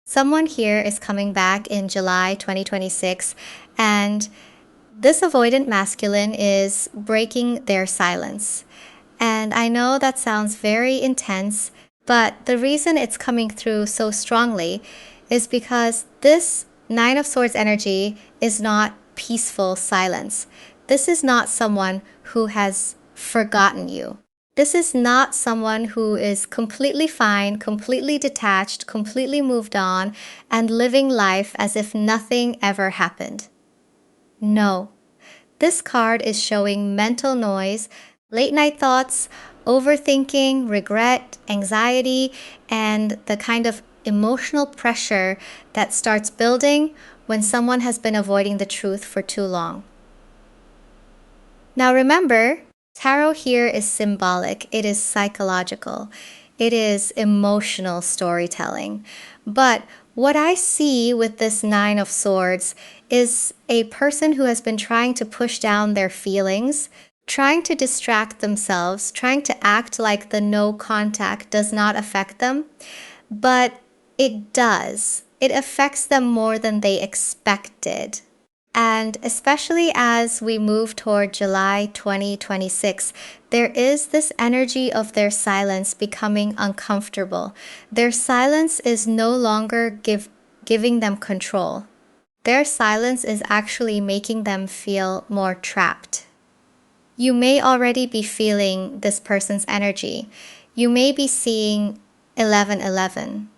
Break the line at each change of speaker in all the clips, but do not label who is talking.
Someone here is coming back in July 2026, and this avoidant masculine is breaking their silence. And I know that sounds very intense, but the reason it's coming through so strongly is because this Nine of Swords energy is not peaceful silence. This is not someone who has forgotten you. This is not someone who is completely fine, completely detached, completely moved on, and living life as if nothing ever happened. No. This card is showing mental noise, late night thoughts, overthinking, regret, anxiety, and the kind of emotional pressure that starts building when someone has been avoiding the truth for too long. Now remember, tarot here is symbolic, it is psychological, it is emotional storytelling. But what I see with this Nine of Swords is a person who has been trying to push down their feelings, trying to distract themselves, trying to act like the no contact does not affect them, but it does. It affects them more than they expected. And especially as we move toward July 2026, there is this energy of their silence becoming uncomfortable. Their silence is no longer giving them control. Their silence is actually making them feel more trapped. You may already be feeling this person's energy. You may be seeing 1111.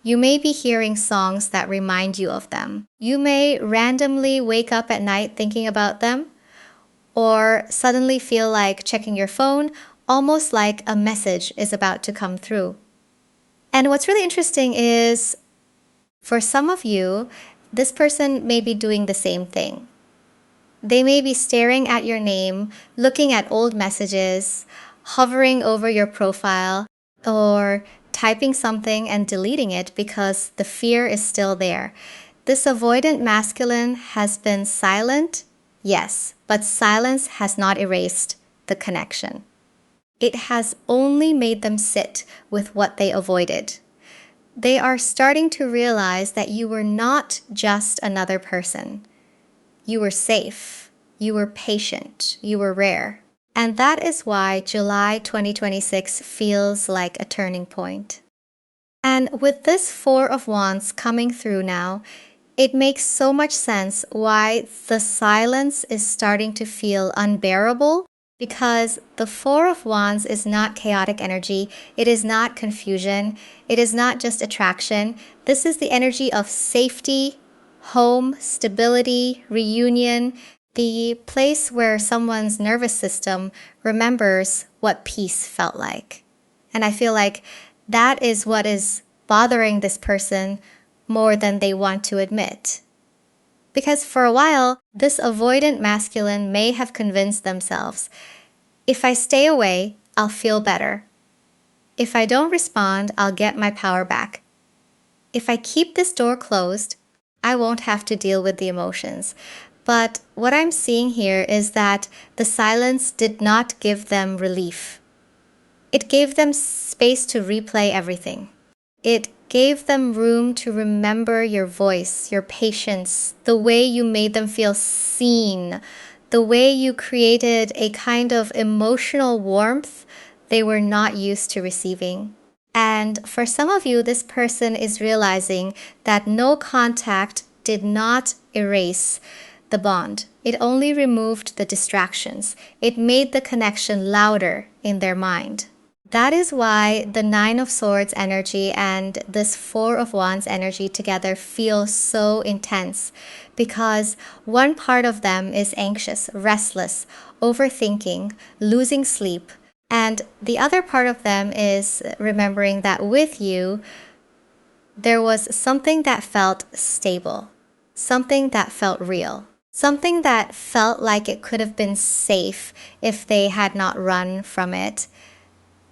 You may be hearing songs that remind you of them. You may randomly wake up at night thinking about them, or suddenly feel like checking your phone, almost like a message is about to come through. And what's really interesting is, for some of you, this person may be doing the same thing. They may be staring at your name, looking at old messages, hovering over your profile, or typing something and deleting it because the fear is still there. This avoidant masculine has been silent, yes, but silence has not erased the connection. It has only made them sit with what they avoided. They are starting to realize that you were not just another person. You were safe, you were patient, you were rare. And that is why July 2026 feels like a turning point. And with this Four of Wands coming through now, it makes so much sense why the silence is starting to feel unbearable, because the Four of Wands is not chaotic energy, it is not confusion, it is not just attraction. This is the energy of safety, home, stability, reunion, the place where someone's nervous system remembers what peace felt like. And I feel like that is what is bothering this person more than they want to admit. Because for a while, this avoidant masculine may have convinced themselves, if I stay away, I'll feel better. If I don't respond, I'll get my power back. If I keep this door closed, I won't have to deal with the emotions. But what I'm seeing here is that the silence did not give them relief. It gave them space to replay everything. It gave them room to remember your voice, your patience, the way you made them feel seen, the way you created a kind of emotional warmth they were not used to receiving. And for some of you, this person is realizing that no contact did not erase the bond. It only removed the distractions. It made the connection louder in their mind. That is why the Nine of Swords energy and this Four of Wands energy together feel so intense, because one part of them is anxious, restless, overthinking, losing sleep, and the other part of them is remembering that with you, there was something that felt stable, something that felt real, something that felt like it could have been safe if they had not run from it.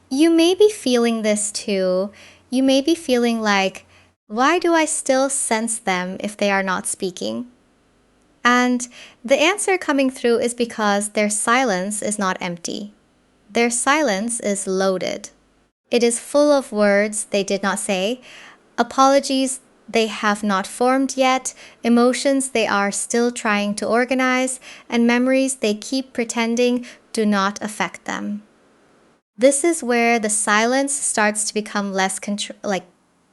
You may be feeling this too. You may be feeling like, why do I still sense them if they are not speaking? And the answer coming through is because their silence is not empty. Their silence is loaded. It is full of words they did not say, apologies they have not formed yet, emotions they are still trying to organize, and memories they keep pretending do not affect them. This is where the silence starts to become less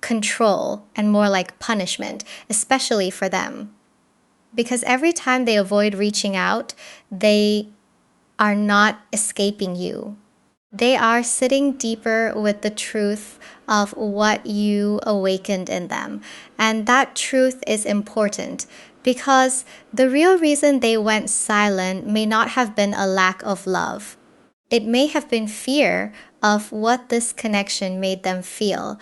control and more like punishment, especially for them. Because every time they avoid reaching out, they are not escaping you. They are sitting deeper with the truth of what you awakened in them. And that truth is important because the real reason they went silent may not have been a lack of love. It may have been fear of what this connection made them feel.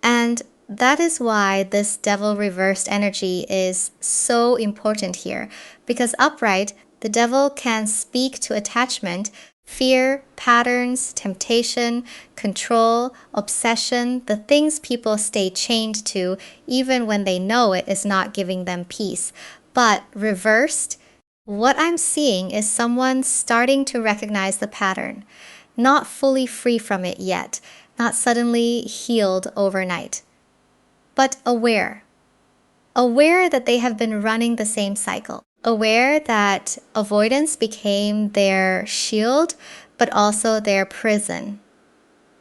And that is why this devil reversed energy is so important here. Because upright, the devil can speak to attachment, fear, patterns, temptation, control, obsession, the things people stay chained to even when they know it is not giving them peace. But reversed, what I'm seeing is someone starting to recognize the pattern, not fully free from it yet, not suddenly healed overnight, but aware. Aware that they have been running the same cycle. Aware that avoidance became their shield, but also their prison.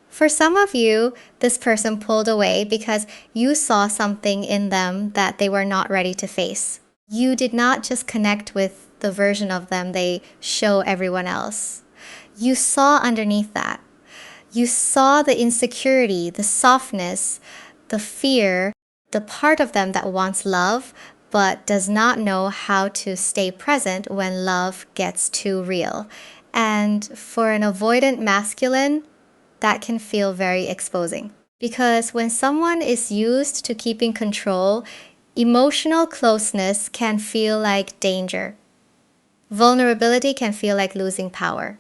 For some of you, this person pulled away because you saw something in them that they were not ready to face. You did not just connect with the version of them they show everyone else. You saw underneath that. You saw the insecurity, the softness, the fear, the part of them that wants love but does not know how to stay present when love gets too real. And for an avoidant masculine, that can feel very exposing. Because when someone is used to keeping control, emotional closeness can feel like danger. Vulnerability can feel like losing power.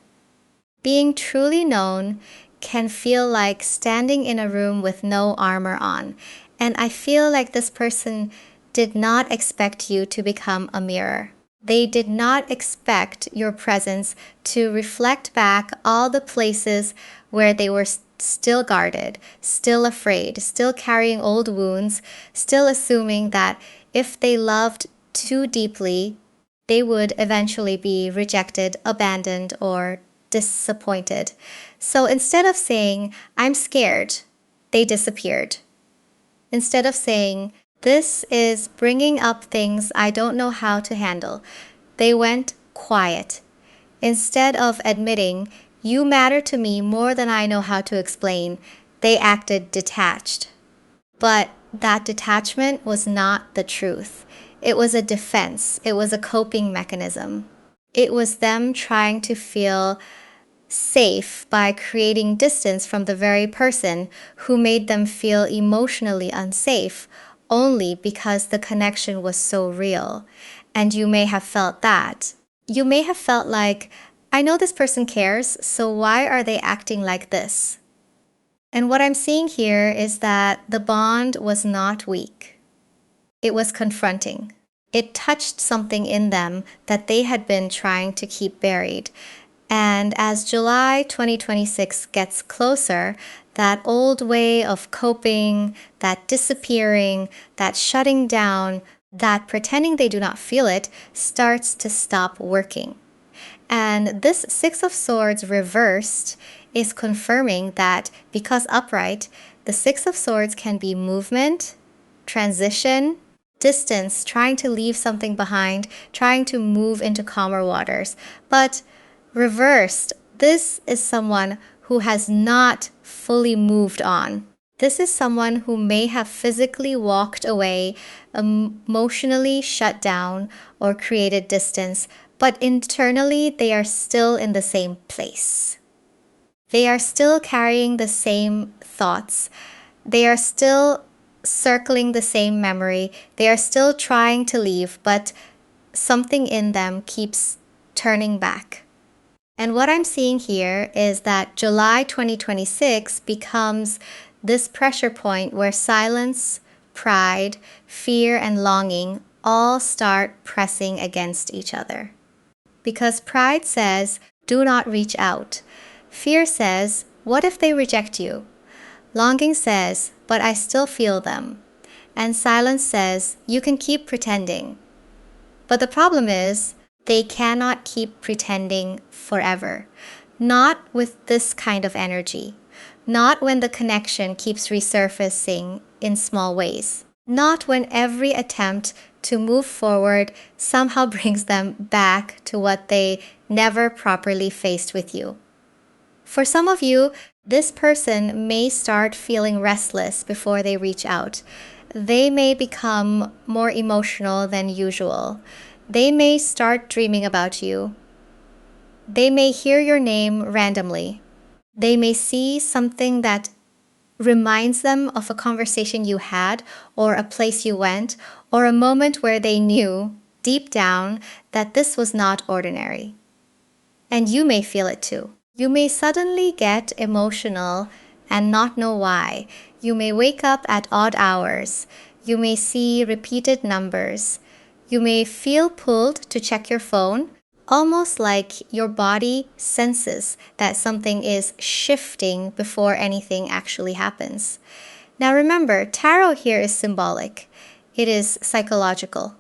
Being truly known can feel like standing in a room with no armor on. And I feel like this person did not expect you to become a mirror. They did not expect your presence to reflect back all the places where they were still guarded, still afraid, still carrying old wounds, still assuming that if they loved too deeply, they would eventually be rejected, abandoned, or disappointed. So instead of saying, I'm scared, they disappeared. Instead of saying, this is bringing up things I don't know how to handle, they went quiet. Instead of admitting, you matter to me more than I know how to explain, they acted detached. But that detachment was not the truth. It was a defense. It was a coping mechanism. It was them trying to feel safe by creating distance from the very person who made them feel emotionally unsafe only because the connection was so real. And you may have felt that. You may have felt like, I know this person cares, so why are they acting like this? And what I'm seeing here is that the bond was not weak. It was confronting. It touched something in them that they had been trying to keep buried. And as July 2026 gets closer, that old way of coping, that disappearing, that shutting down, that pretending they do not feel it starts to stop working. And this Six of Swords reversed is confirming that because upright, the Six of Swords can be movement, transition, distance, trying to leave something behind, trying to move into calmer waters. But reversed, this is someone who has not fully moved on. This is someone who may have physically walked away, emotionally shut down, or created distance, but internally they are still in the same place. They are still carrying the same thoughts. They are still circling the same memory. They are still trying to leave, but something in them keeps turning back. And what I'm seeing here is that July 2026 becomes this pressure point where silence, pride, fear, and longing all start pressing against each other. Because pride says, do not reach out. Fear says, what if they reject you? Longing says, but I still feel them. And silence says, you can keep pretending. But the problem is, they cannot keep pretending forever. Not with this kind of energy. Not when the connection keeps resurfacing in small ways. Not when every attempt to move forward somehow brings them back to what they never properly faced with you. For some of you, this person may start feeling restless before they reach out. They may become more emotional than usual. They may start dreaming about you. They may hear your name randomly. They may see something that reminds them of a conversation you had, or a place you went, or a moment where they knew, deep down, that this was not ordinary. And you may feel it too. You may suddenly get emotional and not know why. You may wake up at odd hours. You may see repeated numbers. You may feel pulled to check your phone, almost like your body senses that something is shifting before anything actually happens. Now remember, tarot here is symbolic. It is psychological.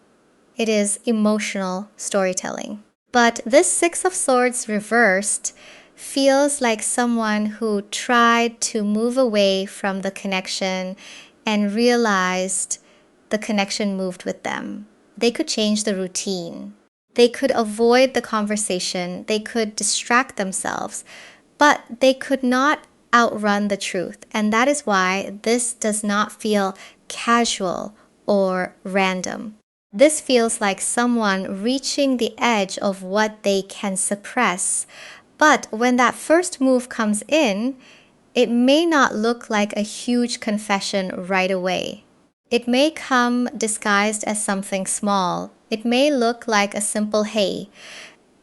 It is emotional storytelling. But this Six of Swords reversed feels like someone who tried to move away from the connection and realized the connection moved with them. They could change the routine. They could avoid the conversation. They could distract themselves. But they could not outrun the truth. And that is why this does not feel casual or random. This feels like someone reaching the edge of what they can suppress. But when that first move comes in, it may not look like a huge confession right away. It may come disguised as something small. It may look like a simple hey.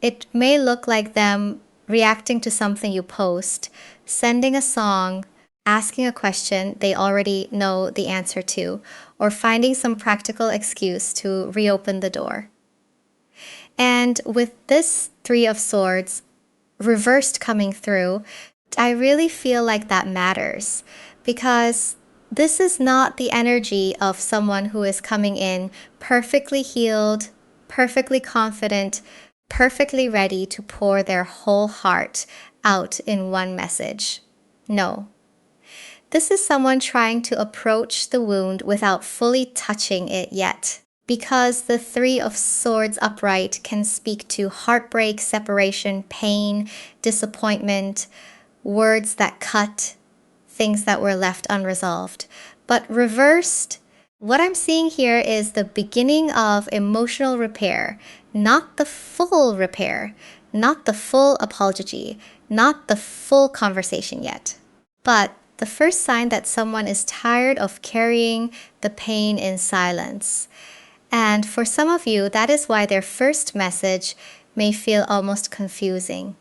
It may look like them reacting to something you post, sending a song, asking a question they already know the answer to, or finding some practical excuse to reopen the door. And with this Three of Swords reversed coming through, I really feel like that matters, because this is not the energy of someone who is coming in perfectly healed, perfectly confident, perfectly ready to pour their whole heart out in one message. No. This is someone trying to approach the wound without fully touching it yet. Because the Three of Swords upright can speak to heartbreak, separation, pain, disappointment, words that cut, things that were left unresolved. But reversed, what I'm seeing here is the beginning of emotional repair, not the full repair, not the full apology, not the full conversation yet. But the first sign that someone is tired of carrying the pain in silence. And for some of you, that is why their first message may feel almost confusing.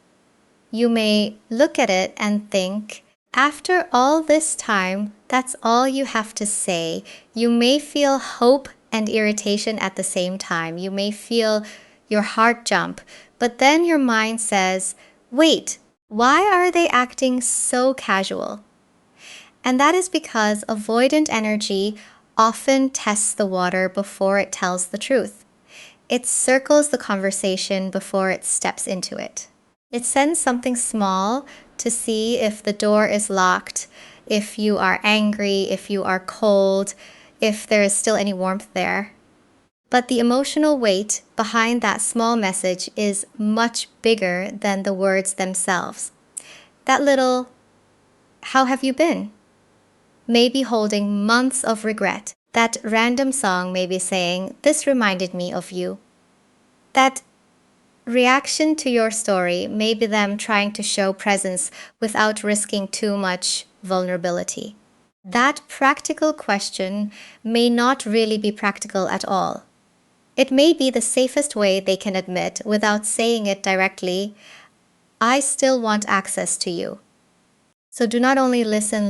You may look at it and think, after all this time, that's all you have to say. You may feel hope and irritation at the same time. You may feel your heart jump, but then your mind says, wait, why are they acting so casual? And that is because avoidant energy often tests the water before it tells the truth. It circles the conversation before it steps into it. It sends something small to see if the door is locked, if you are angry, if you are cold, if there is still any warmth there. But the emotional weight behind that small message is much bigger than the words themselves. That little, "How have you been?" may be holding months of regret. That random song may be saying, "This reminded me of you." That reaction to your story may be them trying to show presence without risking too much vulnerability. That practical question may not really be practical at all. It may be the safest way they can admit, without saying it directly, "I still want access to you." So do not only listen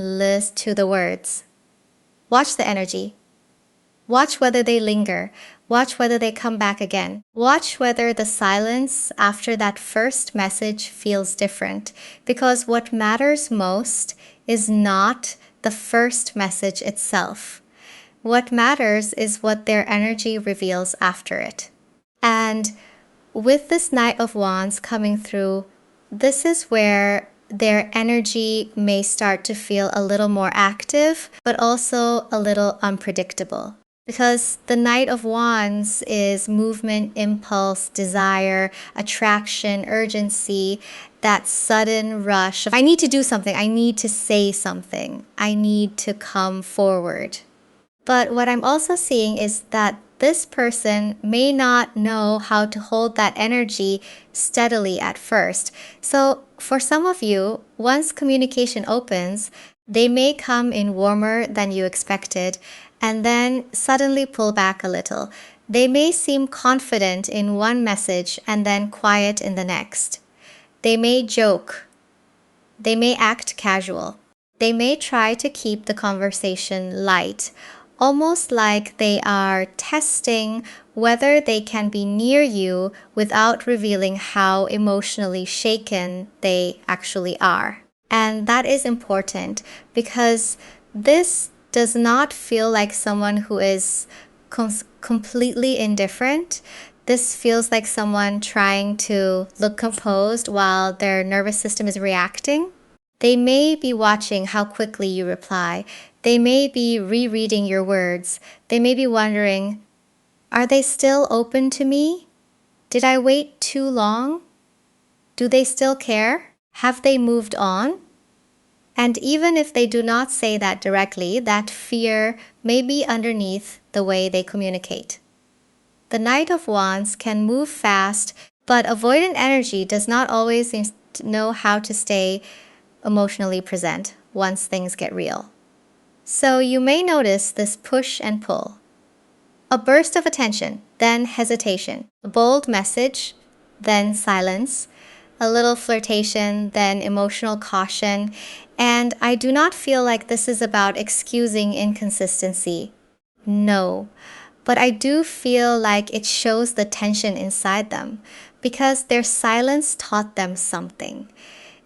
to the words. Watch the energy. Watch whether they linger. Watch whether they come back again. Watch whether the silence after that first message feels different. Because what matters most is not the first message itself. What matters is what their energy reveals after it. And with this Knight of Wands coming through, this is where their energy may start to feel a little more active, but also a little unpredictable. Because the Knight of Wands is movement, impulse, desire, attraction, urgency, that sudden rush of, I need to do something, I need to say something, I need to come forward. But what I'm also seeing is that this person may not know how to hold that energy steadily at first. So for some of you, once communication opens, they may come in warmer than you expected and then suddenly pull back a little. They may seem confident in one message and then quiet in the next. They may joke. They may act casual. They may try to keep the conversation light, almost like they are testing whether they can be near you without revealing how emotionally shaken they actually are. And that is important because this does not feel like someone who is completely indifferent. This feels like someone trying to look composed while their nervous system is reacting. They may be watching how quickly you reply. They may be rereading your words. They may be wondering, are they still open to me? Did I wait too long? Do they still care? Have they moved on? And even if they do not say that directly, that fear may be underneath the way they communicate. The Knight of Wands can move fast, but avoidant energy does not always know how to stay emotionally present once things get real. So you may notice this push and pull. A burst of attention, then hesitation. A bold message, then silence. A little flirtation, then emotional caution. And I do not feel like this is about excusing inconsistency. No. But I do feel like it shows the tension inside them because their silence taught them something.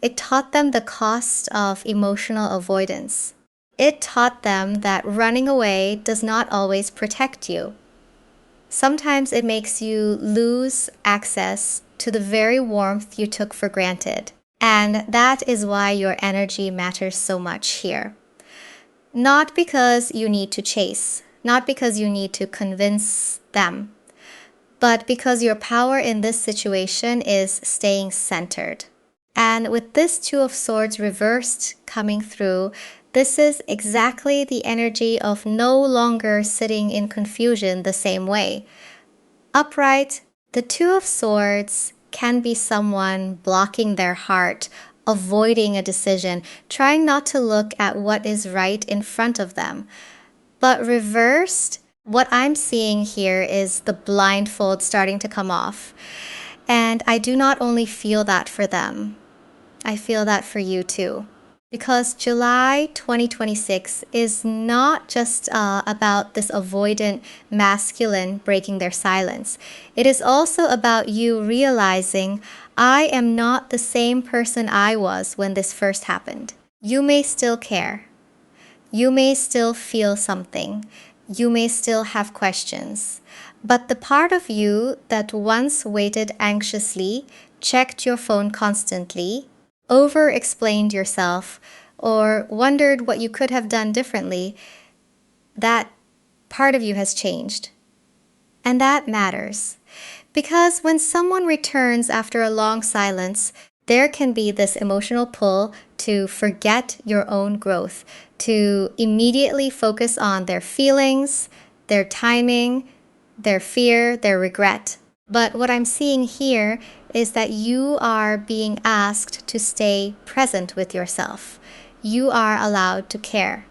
It taught them the cost of emotional avoidance. It taught them that running away does not always protect you. Sometimes it makes you lose access to the very warmth you took for granted. And that is why your energy matters so much here. Not because you need to chase, not because you need to convince them, but because your power in this situation is staying centered. And with this Two of Swords reversed coming through, this is exactly the energy of no longer sitting in confusion the same way. Upright, the Two of Swords can be someone blocking their heart, avoiding a decision, trying not to look at what is right in front of them. But reversed, what I'm seeing here is the blindfold starting to come off. And I do not only feel that for them, I feel that for you too. Because July 2026 is not just about this avoidant masculine breaking their silence. It is also about you realizing, I am not the same person I was when this first happened. You may still care. You may still feel something. You may still have questions. But the part of you that once waited anxiously, checked your phone constantly, over-explained yourself, or wondered what you could have done differently, that part of you has changed. And that matters. Because when someone returns after a long silence, there can be this emotional pull to forget your own growth, to immediately focus on their feelings, their timing, their fear, their regret. But what I'm seeing here is that you are being asked to stay present with yourself. You are allowed to care.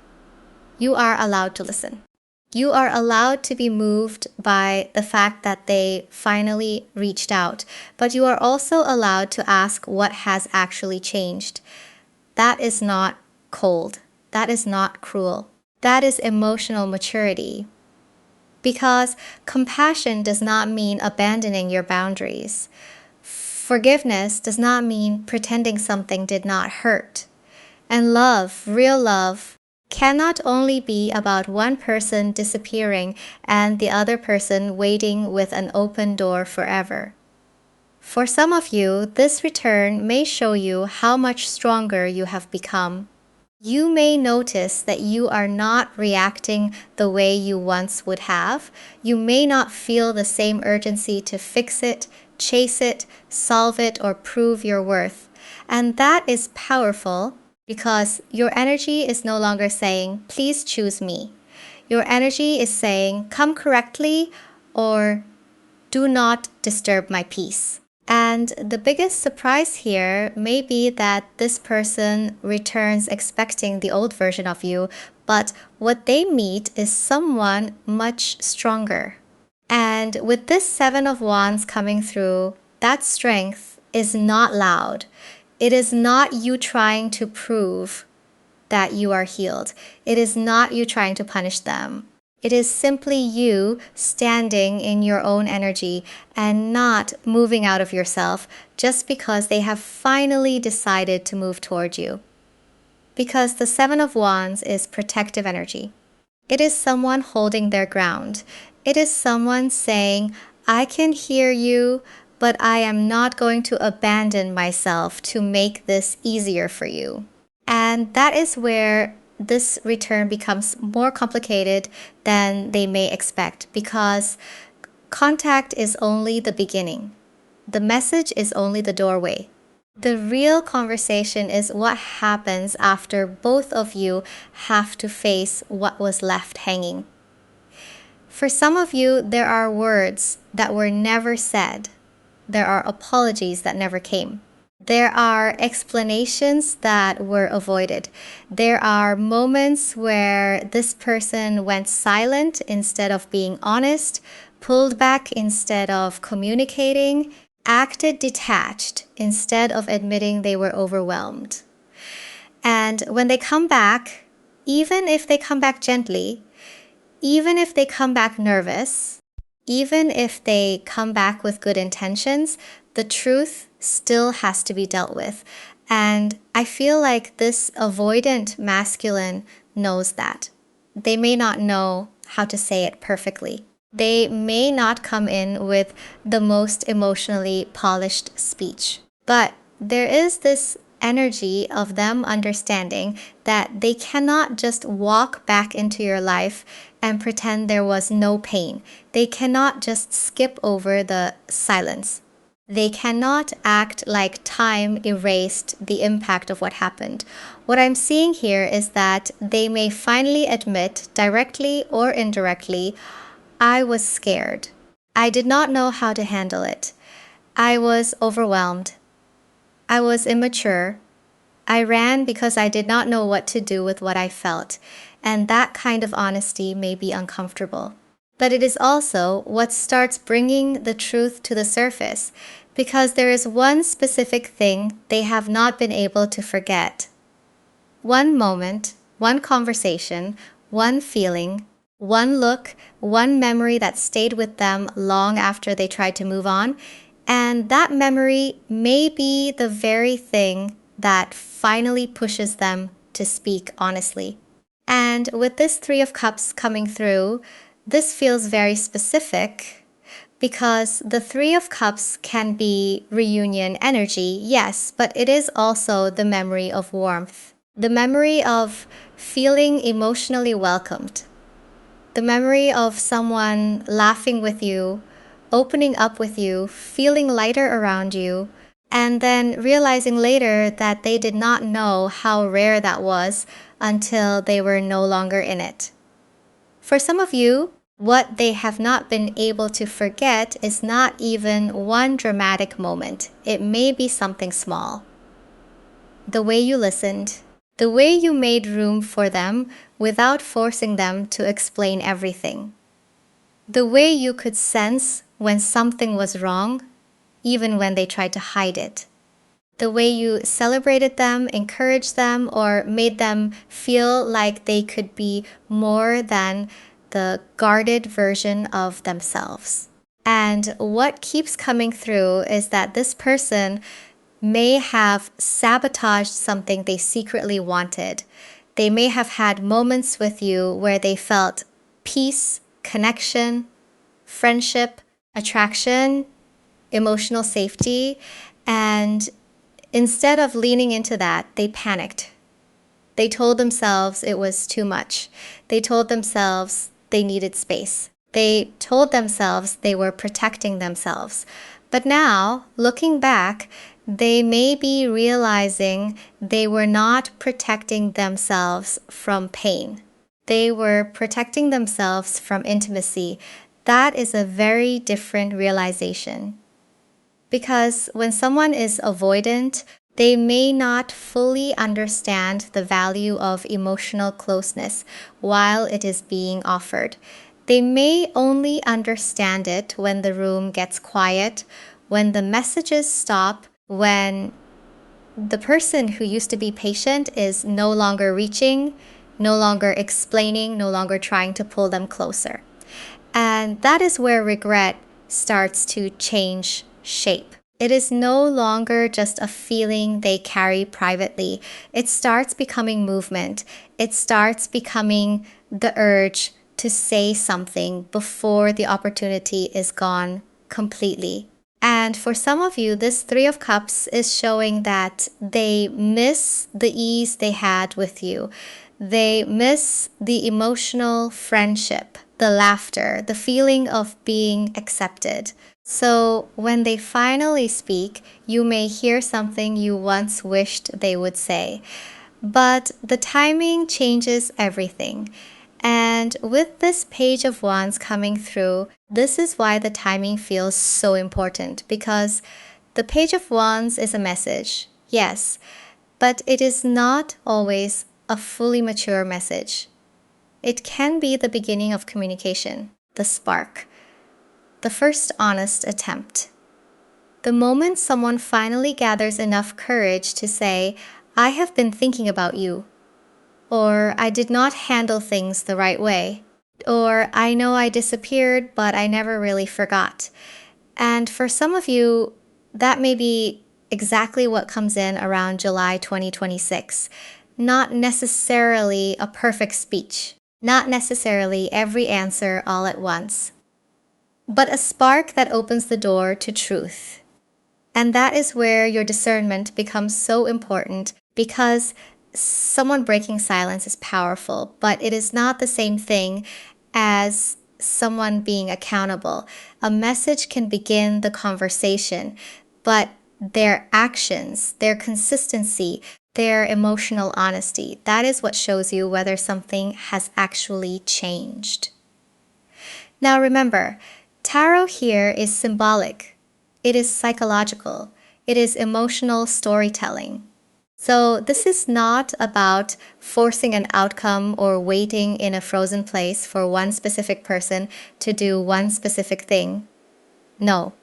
You are allowed to listen. You are allowed to be moved by the fact that they finally reached out, but you are also allowed to ask what has actually changed. That is not cold. That is not cruel. That is emotional maturity. Because compassion does not mean abandoning your boundaries. Forgiveness does not mean pretending something did not hurt. And love, real love, cannot only be about one person disappearing and the other person waiting with an open door forever. For some of you, this return may show you how much stronger you have become. You may notice that you are not reacting the way you once would have. You may not feel the same urgency to fix it, chase it, solve it, or prove your worth. And that is powerful because your energy is no longer saying, please choose me. Your energy is saying, come correctly or do not disturb my peace. And the biggest surprise here may be that this person returns expecting the old version of you, but what they meet is someone much stronger. And with this Seven of Wands coming through, that strength is not loud. It is not you trying to prove that you are healed. It is not you trying to punish them. It is simply you standing in your own energy and not moving out of yourself just because they have finally decided to move toward you. Because the Seven of Wands is protective energy. It is someone holding their ground. It is someone saying, I can hear you, but I am not going to abandon myself to make this easier for you. And that is where this return becomes more complicated than they may expect because contact is only the beginning. The message is only the doorway. The real conversation is what happens after both of you have to face what was left hanging. For some of you, there are words that were never said. There are apologies that never came. There are explanations that were avoided. There are moments where this person went silent instead of being honest, pulled back instead of communicating, acted detached instead of admitting they were overwhelmed. And when they come back, even if they come back gently, even if they come back nervous, even if they come back with good intentions, the truth still has to be dealt with. And I feel like this avoidant masculine knows that. They may not know how to say it perfectly. They may not come in with the most emotionally polished speech. But there is this energy of them understanding that they cannot just walk back into your life and pretend there was no pain. They cannot just skip over the silence. They cannot act like time erased the impact of what happened. What I'm seeing here is that they may finally admit, directly or indirectly, I was scared. I did not know how to handle it. I was overwhelmed. I was immature. I ran because I did not know what to do with what I felt. And that kind of honesty may be uncomfortable. But it is also what starts bringing the truth to the surface, because there is one specific thing they have not been able to forget. One moment, one conversation, one feeling, one look, one memory that stayed with them long after they tried to move on, and that memory may be the very thing that finally pushes them to speak honestly. And with this Three of Cups coming through, this feels very specific because the Three of Cups can be reunion energy, yes, but it is also the memory of warmth, the memory of feeling emotionally welcomed, the memory of someone laughing with you, opening up with you, feeling lighter around you, and then realizing later that they did not know how rare that was until they were no longer in it. For some of you, what they have not been able to forget is not even one dramatic moment. It may be something small. The way you listened, the way you made room for them without forcing them to explain everything. The way you could sense when something was wrong, even when they tried to hide it. The way you celebrated them, encouraged them, or made them feel like they could be more than the guarded version of themselves. And what keeps coming through is that this person may have sabotaged something they secretly wanted. They may have had moments with you where they felt peace, connection, friendship, attraction, emotional safety, and instead of leaning into that, they panicked. They told themselves it was too much. They told themselves they needed space. They told themselves they were protecting themselves. But now, looking back, they may be realizing they were not protecting themselves from pain. They were protecting themselves from intimacy. That is a very different realization. Because when someone is avoidant, they may not fully understand the value of emotional closeness while it is being offered. They may only understand it when the room gets quiet, when the messages stop, when the person who used to be patient is no longer reaching, no longer explaining, no longer trying to pull them closer. And that is where regret starts to change shape. It is no longer just a feeling they carry privately. It starts becoming movement. It starts becoming the urge to say something before the opportunity is gone completely. And for some of you, this Three of Cups is showing that they miss the ease they had with you. They miss the emotional friendship, the laughter, the feeling of being accepted. So when they finally speak, you may hear something you once wished they would say. But the timing changes everything. And with this Page of Wands coming through, this is why the timing feels so important, because the Page of Wands is a message, yes, but it is not always a fully mature message. It can be the beginning of communication, the spark, the first honest attempt. The moment someone finally gathers enough courage to say, I have been thinking about you, or I did not handle things the right way, or I know I disappeared, but I never really forgot. And for some of you, that may be exactly what comes in around July 2026. Not necessarily a perfect speech, not necessarily every answer all at once, but a spark that opens the door to truth. And that is where your discernment becomes so important, because someone breaking silence is powerful, but it is not the same thing as someone being accountable. A message can begin the conversation, but their actions, their consistency, their emotional honesty, that is what shows you whether something has actually changed. Now remember, tarot here is symbolic. It is psychological. It is emotional storytelling. So this is not about forcing an outcome or waiting in a frozen place for one specific person to do one specific thing. No,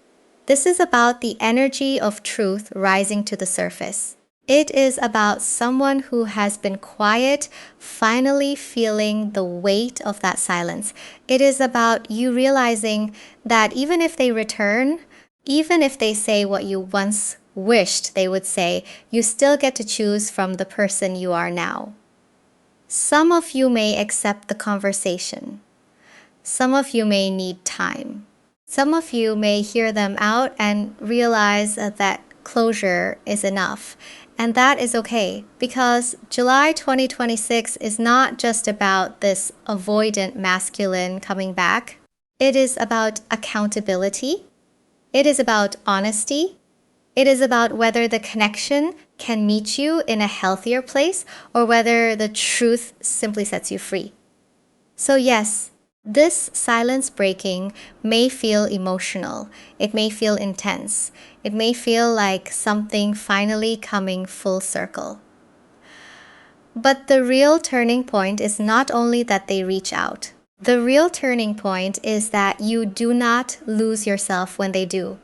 this is about the energy of truth rising to the surface. It is about someone who has been quiet, finally feeling the weight of that silence. It is about you realizing that even if they return, even if they say what you once wished they would say, you still get to choose from the person you are now. Some of you may accept the conversation. Some of you may need time. Some of you may hear them out and realize that closure is enough. And that is okay, because July 2026 is not just about this avoidant masculine coming back. It is about accountability. It is about honesty. It is about whether the connection can meet you in a healthier place or whether the truth simply sets you free. So yes, this silence breaking may feel emotional. It may feel intense. It may feel like something finally coming full circle. But the real turning point is not only that they reach out. The real turning point is that you do not lose yourself when they do.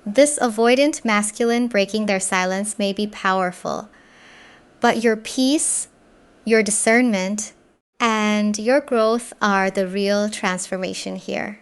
This avoidant masculine breaking their silence may be powerful, but your peace, your discernment, and your growth are the real transformation here.